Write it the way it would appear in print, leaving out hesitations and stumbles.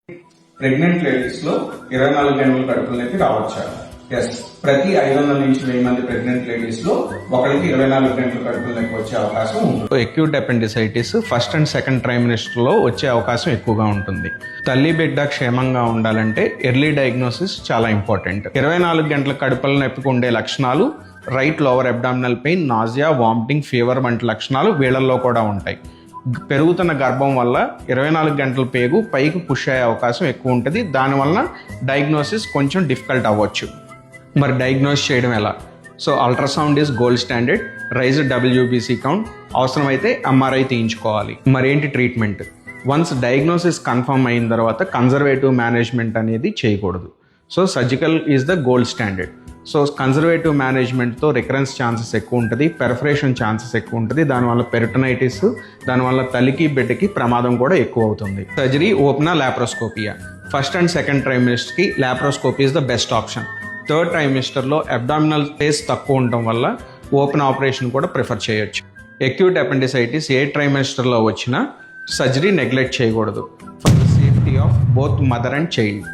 Pregnant ladies లో 24 గంటల కడుపుల నొప్పి రావచ్చా? ఎస్, ప్రతి 500 నుంచి 1000 మంది ప్రెగ్నెంట్ లేడీస్ లో ఒకరికి 24 గంటల కడుపుల నొప్పి వచ్చే అవకాశం ఉంటుంది. Acute appendicitis first and second trimester లో వచ్చే అవకాశం ఎక్కువగా ఉంటుంది. తల్లి బిడ్డ క్షేమంగా ఉండాలంటే ఎర్లీ డయాగ్నోసిస్ చాలా ఇంపార్టెంట్. 24 గంటల కడుపుల నొప్పికి ఉండే లక్షణాలు right lower abdominal pain, nausea, vomiting, fever వంటి లక్షణాలు వీళ్ళల్లో కూడా ఉంటాయి. పెరుగుతున్న గర్భం వల్ల 24 గంటల పేగు పైకి పుష్ అయ్యే అవకాశం ఎక్కువ ఉంటుంది. దానివల్ల డయాగ్నోసిస్ కొంచెం డిఫికల్ట్ అవ్వచ్చు. మరి డయాగ్నోస్ చేయడం ఎలా? So ultrasound is gold standard. Raise WBC count, అవసరమైతే MRI తీయించుకోవాలి. మరి ఏంటి ట్రీట్మెంట్? వన్స్ డయాగ్నోసిస్ కన్ఫర్మ్ అయిన తర్వాత కన్జర్వేటివ్ మేనేజ్మెంట్ అనేది చేయకూడదు. So surgical is the gold standard. So conservative మేనేజ్మెంట్తో రికరెన్స్ ఛాన్సెస్ ఎక్కువ ఉంటుంది, పెర్ఫరేషన్ ఛాన్సెస్ ఎక్కువ ఉంటుంది. దానివల్ల పెరిటనైటిస్, దానివల్ల తల్లికి బిడ్డకి ప్రమాదం కూడా ఎక్కువ అవుతుంది. సర్జరీ ఓపెనా, లాప్రోస్కోపియా? ఫస్ట్ అండ్ సెకండ్ ట్రైమిస్టర్కి laparoscopy is the best option. Third ట్రైమిస్టర్లో అబ్డామినల్ స్పేస్ తక్కువ ఉండటం వల్ల ఓపెన్ ఆపరేషన్ కూడా ప్రిఫర్ చేయొచ్చు. అక్యూట్ అపెండిసైటిస్ ఏ ట్రైమిస్టర్లో వచ్చినా సర్జరీ నెగ్లెక్ట్ చేయకూడదు for the safety of both mother and child.